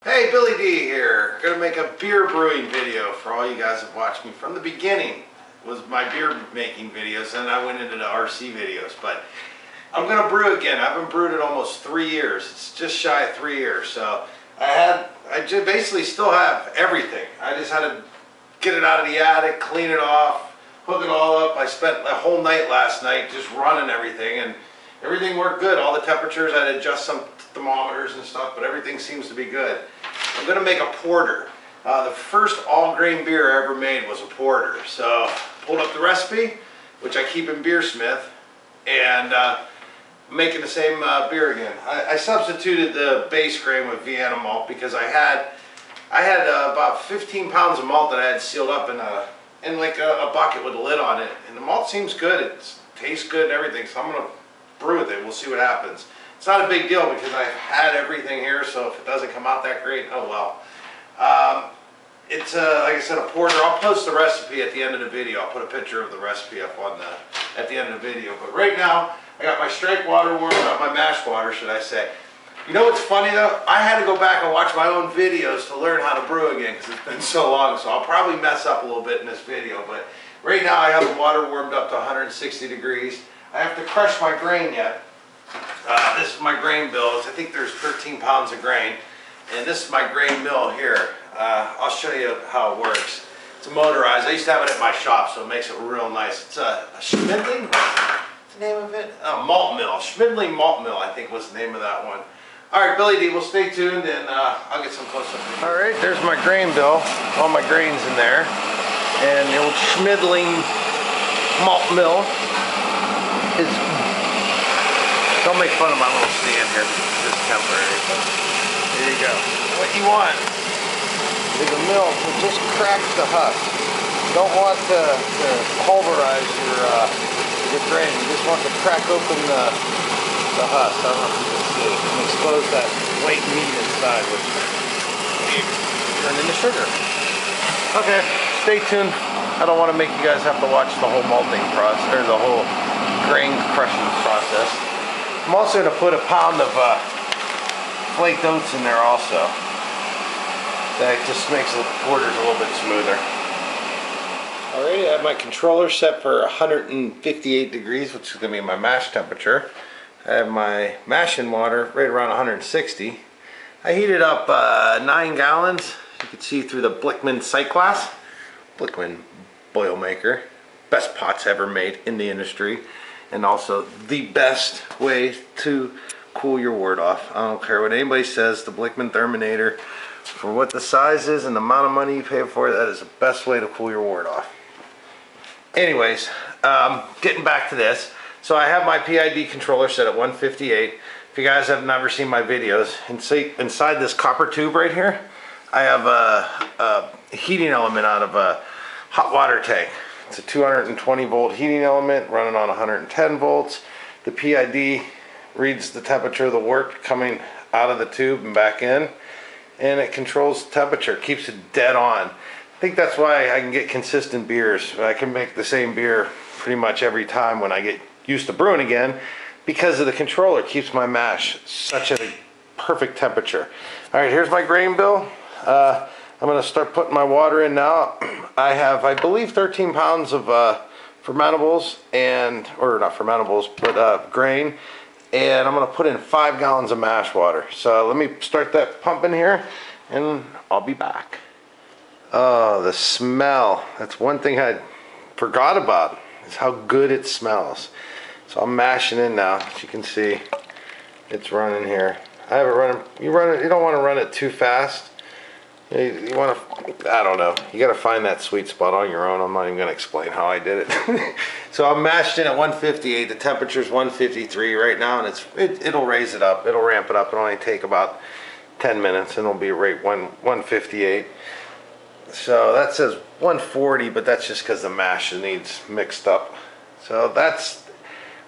Hey, Billy D here. Gonna make a beer brewing video for all you guys that watched me from the beginning. Was my beer making videos, and I went into the RC videos. But I'm gonna brew again. I haven't brewed in almost 3 years. It's just shy of 3 years. So I just basically still have everything. I just had to get it out of the attic, clean it off, hook it all up. I spent a whole night last night just running everything, and everything worked good. All the temperatures, I had to adjust some thermometers and stuff, but everything seems to be good. I'm going to make a porter. The first all-grain beer I ever made was a porter. So pulled up the recipe, which I keep in Beersmith, and I'm making the same beer again. I substituted the base grain with Vienna malt because I had about 15 pounds of malt that I had sealed up in like a bucket with a lid on it, and the malt seems good. It tastes good and everything, so I'm going to brew with it. We'll see what happens. It's not a big deal because I've had everything here, so if it doesn't come out that great, oh well. It's like I said, a porter. I'll post the recipe at the end of the video. I'll put a picture of the recipe up on at the end of the video. But right now, I got my strike water warmed up, my mash water, should I say. You know what's funny though? I had to go back and watch my own videos to learn how to brew again because it's been so long. So I'll probably mess up a little bit in this video. But right now, I have the water warmed up to 160 degrees. I have to crush my grain yet. This is my grain bill. I think there's 13 pounds of grain, and this is my grain mill here. I'll show you how it works. It's motorized. I used to have it at my shop, so it makes it real nice. It's a Schmidling. What's the name of it? Malt mill. Schmidling malt mill, I think was the name of that one. All right, Billy D. Well, stay tuned, and I'll get some close-up. All right, there's my grain bill. All my grains in there, and the old Schmidling malt mill is. Don't make fun of my little stand here because it's temporary. There you go. What you want is a mill to just crack the husk. You don't want to pulverize your grain. You just want to crack open the husk. I don't know if you can see. And expose that white meat inside, which will turn into sugar. Okay, stay tuned. I don't want to make you guys have to watch the whole malting process, or the whole grain crushing process. I'm also going to put a pound of flaked oats in there also. That just makes the porters a little bit smoother. Alright, I have my controller set for 158 degrees, which is going to be my mash temperature. I have my mashing water right around 160. I heated up 9 gallons. You can see through the Blickman sight glass. Blickman Boilmaker. Best pots ever made in the industry. And also the best way to cool your wort off. I don't care what anybody says, the Blickman Therminator, for what the size is and the amount of money you pay for it, that is the best way to cool your wort off. Anyways, getting back to this. So I have my PID controller set at 158. If you guys have never seen my videos, inside this copper tube right here, I have a heating element out of a hot water tank. It's a 220 volt heating element running on 110 volts. The PID reads the temperature of the wort coming out of the tube and back in, and it controls the temperature, keeps it dead on. I think that's why I can get consistent beers. I can make the same beer pretty much every time when I get used to brewing again, because of the controller. It keeps my mash such a perfect temperature. All right, here's my grain bill. I'm going to start putting my water in now. I have, I believe, 13 pounds of fermentables, or not fermentables, but grain. And I'm going to put in 5 gallons of mash water. So let me start that pumping here, and I'll be back. Oh, the smell. That's one thing I forgot about, is how good it smells. So I'm mashing in now. As you can see, it's running here. I have it running. You don't want to run it too fast. You want to, I don't know, you got to find that sweet spot on your own. I'm not even going to explain how I did it. So I'm mashed in at 158. The temperature's 153 right now, and it'll raise it up. It'll ramp it up. It'll only take about 10 minutes, and it'll be right 158. So that says 140, but that's just because the mash needs mixed up. So that's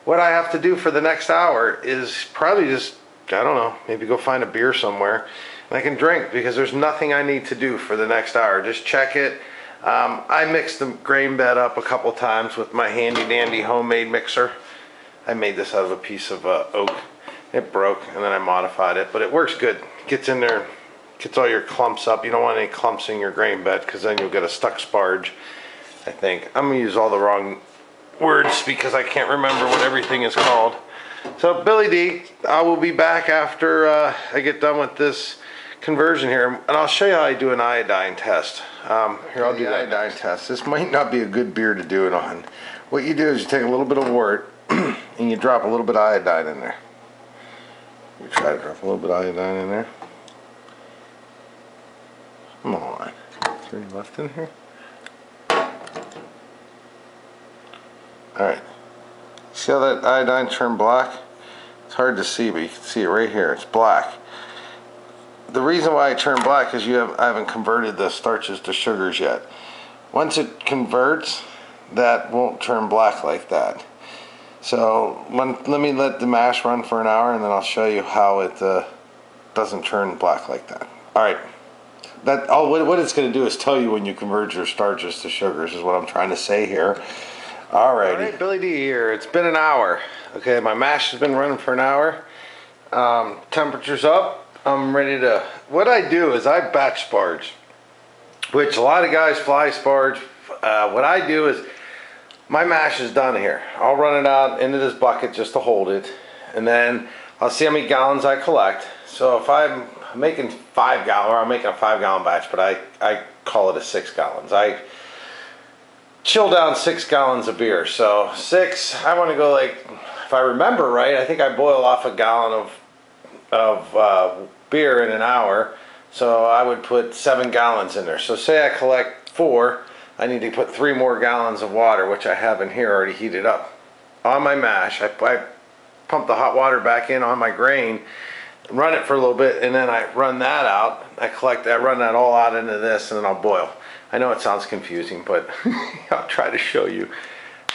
what I have to do for the next hour, is probably just, I don't know, maybe go find a beer somewhere. And I can drink, because there's nothing I need to do for the next hour. Just check it. I mixed the grain bed up a couple times with my handy dandy homemade mixer. I made this out of a piece of oak. It broke, and then I modified it, but it works good. Gets in there, gets all your clumps up. You don't want any clumps in your grain bed because then you'll get a stuck sparge, I think. I'm gonna use all the wrong words because I can't remember what everything is called. So Billy D, I will be back after I get done with this conversion here, and I'll show you how I do an iodine test. Here, I'll do the iodine test. This might not be a good beer to do it on. What you do is you take a little bit of wort and you drop a little bit of iodine in there. You try to drop a little bit of iodine in there. Come on. Is there any left in here? Alright. See how that iodine turned black? It's hard to see, but you can see it right here. It's black. The reason why it turned black is I haven't converted the starches to sugars yet. Once it converts, that won't turn black like that. So let me let the mash run for an hour, and then I'll show you how it doesn't turn black like that. Alright. What it's going to do is tell you when you convert your starches to sugars, is what I'm trying to say here. Alright, Billy D here. It's been an hour. Okay, my mash has been running for an hour. Temperature's up. I'm ready to... What I do is I batch sparge, which a lot of guys fly sparge. What I do is my mash is done here. I'll run it out into this bucket just to hold it, and then I'll see how many gallons I collect. So if I'm making 5 gallon, or I'm making a 5 gallon batch, but I call it a 6 gallons. I chill down 6 gallons of beer. So 6, I want to go like, if I remember right, I think I boil off a gallon of beer in an hour. So I would put 7 gallons in there. So say I collect 4, I need to put 3 more gallons of water, which I have in here already heated up. On my mash, I pump the hot water back in on my grain, run it for a little bit, and then I run that out. I run that all out into this, and then I'll boil. I know it sounds confusing, but I'll try to show you.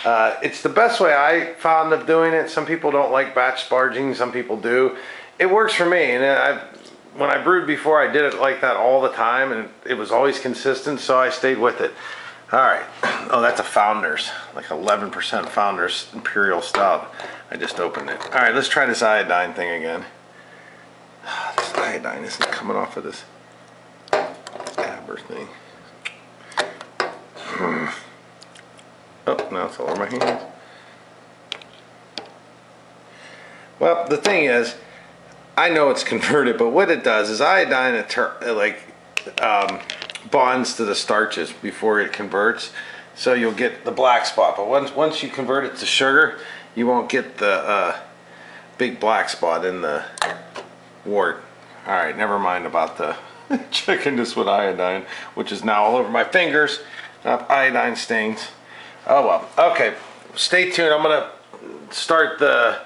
It's the best way I found of doing it. Some people don't like batch sparging, some people do. It works for me, and when I brewed before, I did it like that all the time, and it was always consistent, so I stayed with it. Alright, oh, that's a Founders, like 11% Founders Imperial Stout. I just opened it. Alright, let's try this iodine thing again. This iodine isn't coming off of this Aber thing. Oh, now it's all over my hands. Well, the thing is, I know it's converted, but what it does is iodine bonds to the starches before it converts, so you'll get the black spot. But once you convert it to sugar, you won't get the big black spot in the wort. All right, never mind about the checking this with iodine, which is now all over my fingers. Iodine stains. Oh well. Okay, stay tuned. I'm gonna start the...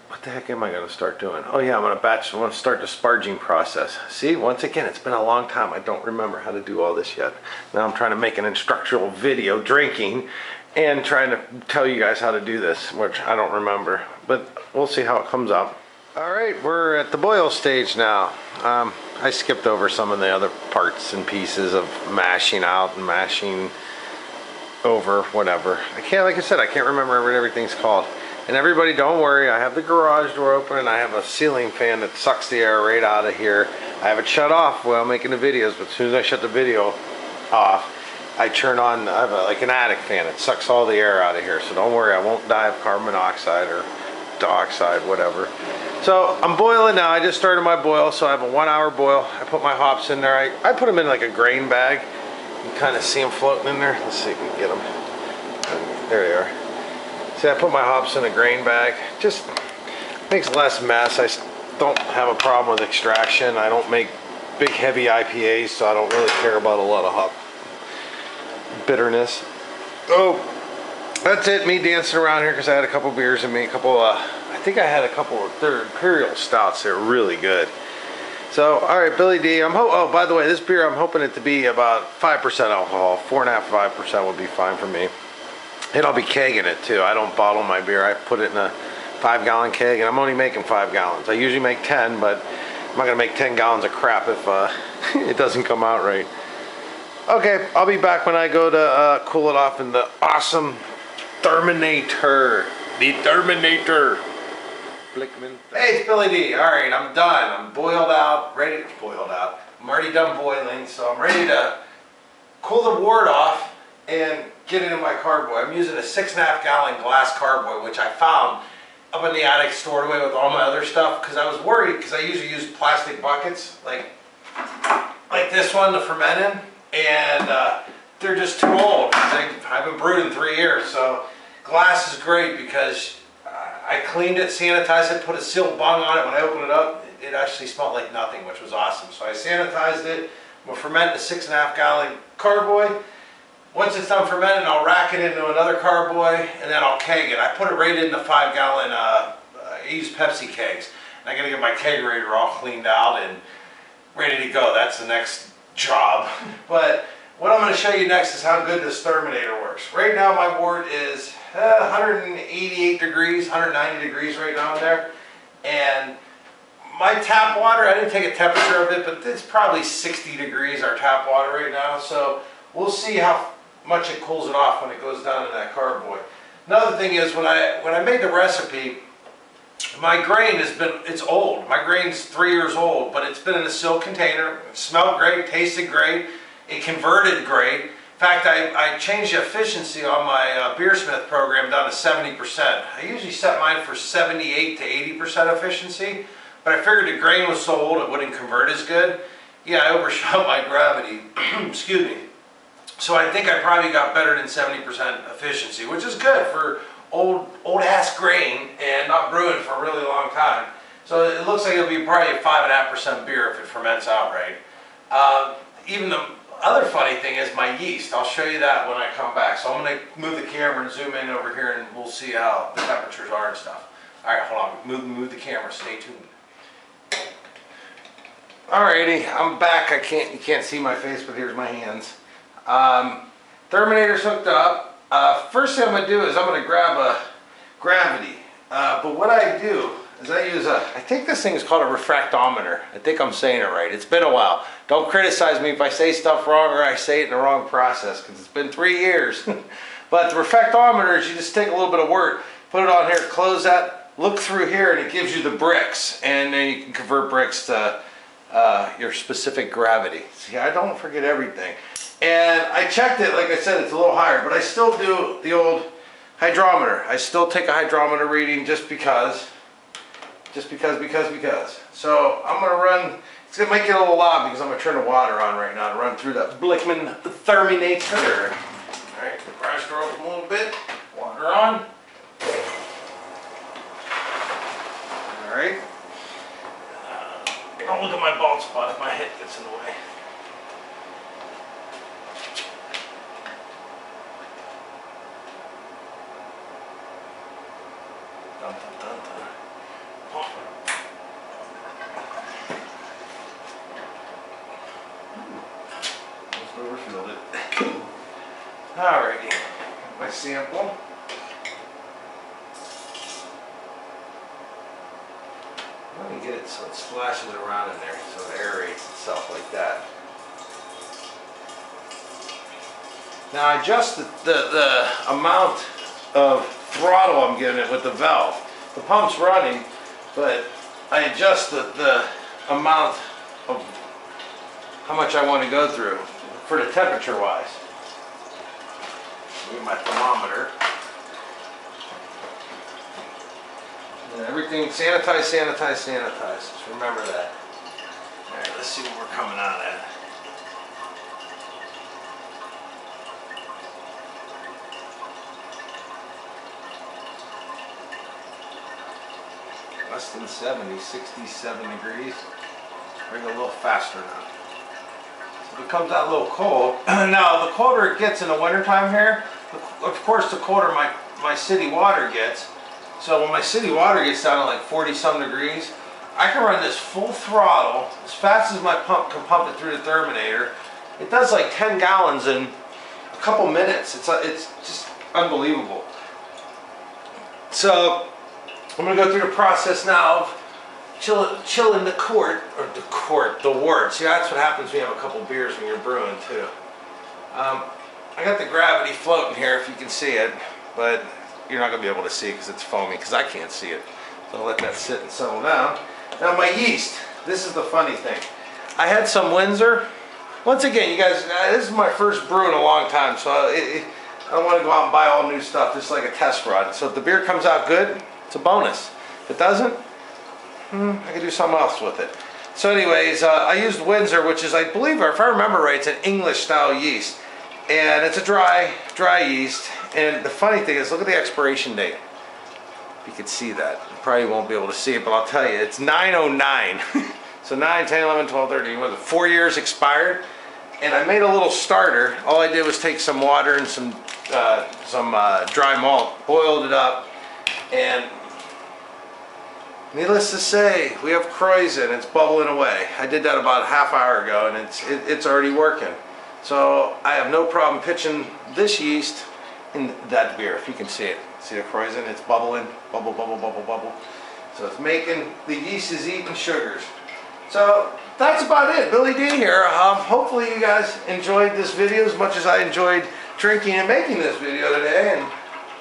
What the heck am I going to start doing? Oh yeah, I want to start the sparging process. See, once again, it's been a long time. I don't remember how to do all this yet. Now I'm trying to make an instructional video drinking and trying to tell you guys how to do this, which I don't remember, but we'll see how it comes out. All right, we're at the boil stage now. I skipped over some of the other parts and pieces of mashing out and mashing over, whatever. Like I said, I can't remember what everything's called. And everybody, don't worry, I have the garage door open and I have a ceiling fan that sucks the air right out of here. I have it shut off while I'm making the videos, but as soon as I shut the video off, I turn on, I have like an attic fan. It sucks all the air out of here, so don't worry, I won't die of carbon monoxide or dioxide, whatever. So I'm boiling now. I just started my boil, so I have a 1 hour boil. I put my hops in there. I put them in like a grain bag. You can kind of see them floating in there. Let's see if we can get them. There they are. See, I put my hops in a grain bag. Just makes less mess. I don't have a problem with extraction. I don't make big heavy IPAs, so I don't really care about a lot of hop bitterness. Oh, that's it. Me dancing around here because I had a couple beers in me. I think I had a couple of their Imperial Stouts. They're really good. So, all right, Billy D. Oh, by the way, this beer, I'm hoping it to be about 5% alcohol. 4.5%, 5% would be fine for me. And I'll be kegging it too. I don't bottle my beer. I put it in a 5 gallon keg, and I'm only making 5 gallons. I usually make 10, but I'm not gonna make 10 gallons of crap if it doesn't come out right. Okay, I'll be back when I go to cool it off in the awesome Terminator. The Terminator. Blickman. Hey, it's Billy D. All right, I'm done. I'm boiled out, boiled out. I'm already done boiling, so I'm ready to cool the wort off and get it in my carboy. I'm using a 6.5 gallon glass carboy, which I found up in the attic stored away with all my other stuff, because I was worried, because I usually use plastic buckets like this one to ferment in, and they're just too old. I haven't brewed in 3 years, so glass is great because I cleaned it, sanitized it, put a sealed bung on it. When I opened it up, it actually smelled like nothing, which was awesome. So I sanitized it. I'm going to ferment in a 6.5 gallon carboy. Once it's done fermenting, I'll rack it into another carboy, and then I'll keg it. I put it right into 5 gallon, I use Pepsi kegs. And I got to get my kegerator all cleaned out and ready to go. That's the next job. But what I'm going to show you next is how good this therminator works. Right now my wort is 188 degrees, 190 degrees right now in there. And my tap water, I didn't take a temperature of it, but it's probably 60 degrees, our tap water right now. So we'll see how much it cools it off when it goes down in that carboy. Another thing is, when I made the recipe, my grain it's old. My grain's 3 years old, but it's been in a sealed container. It smelled great, tasted great, it converted great. In fact, I changed the efficiency on my Beersmith program down to 70%. I usually set mine for 78 to 80% efficiency, but I figured the grain was so old it wouldn't convert as good. Yeah, I overshot my gravity, excuse me. So I think I probably got better than 70% efficiency, which is good for old ass grain and not brewing for a really long time. So it looks like it'll be probably a 5.5% beer if it ferments out right. Even the other funny thing is my yeast. I'll show you that when I come back. So I'm going to move the camera and zoom in over here, and we'll see how the temperatures are and stuff. All right, hold on. Move the camera. Stay tuned. Alrighty, I'm back. You can't see my face, but here's my hands. Therminator's hooked up. First thing I'm going to do is I'm going to grab a gravity. But what I do is I use I think this thing is called a refractometer. I think I'm saying it right. It's been a while. Don't criticize me if I say stuff wrong or I say it in the wrong process, because it's been 3 years. But the refractometer is, you just take a little bit of wort, put it on here, close that, look through here, and it gives you the bricks. And then you can convert bricks to your specific gravity. See, I don't forget everything. And I checked it, like I said, it's a little higher, but I still do the old hydrometer. I still take a hydrometer reading just because. So I'm going to run, it might get a little loud because I'm going to turn the water on right now to run through the Blickman therminator. Alright, the pressure door open a little bit, water on. Alright. Don't look at my bald spot if my head gets in the way. Dun, dun, dun, dun. Oh. Almost overfilled it. Alrighty, my sample. Let me get it so it splashes around in there, so it aerates itself like that. Now I adjust the amount of throttle I'm giving it with the valve. The pump's running, but I adjust the amount of how much I want to go through for the temperature wise. Get my thermometer. And everything sanitize. Just remember that. Alright, let's see what we're coming out at. Less than 70, 67 degrees. Bring it a little faster now. So if it comes out a little cold, now the colder it gets in the wintertime here, of course the colder my city water gets. So when my city water gets down to like 40-some degrees, I can run this full throttle as fast as my pump can pump it through the therminator. It does like 10 gallons in a couple minutes. It's just unbelievable. So I'm going to go through the process now of chilling the wort. See, that's what happens when you have a couple beers when you're brewing too. I got the gravity floating here if you can see it, but you're not going to be able to see it because it's foamy, because I can't see it. I'll let that sit and settle down. Now my yeast, this is the funny thing. I had some Windsor. Once again, you guys, this is my first brew in a long time, so I don't want to go out and buy all new stuff, just like a test run. So if the beer comes out good, it's a bonus. If it doesn't, I can do something else with it. So anyways, I used Windsor, which is, I believe, if I remember right, it's an English style yeast. And it's a dry yeast. And the funny thing is, look at the expiration date. If you could see that. You probably won't be able to see it, but I'll tell you, it's 909. So 9, 10, 11, 12, 13, what was it, 4 years expired? And I made a little starter. All I did was take some water and some dry malt, boiled it up, and needless to say, we have Kreuzen. It's bubbling away. I did that about a half hour ago, and it's already working. So I have no problem pitching this yeast in that beer, if you can see it. See the Kreuzen? It's bubbling, bubble, bubble, bubble, bubble. So it's making, the yeast is eating sugars. So that's about it. Billy D here. Hopefully you guys enjoyed this video as much as I enjoyed drinking and making this video today,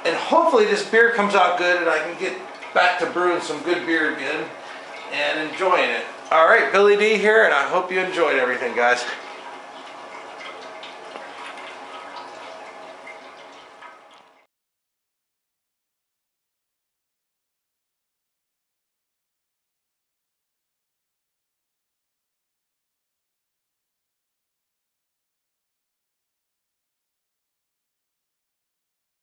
and hopefully this beer comes out good and I can get back to brewing some good beer again and enjoying it. All right, Billy D here, and I hope you enjoyed everything, guys.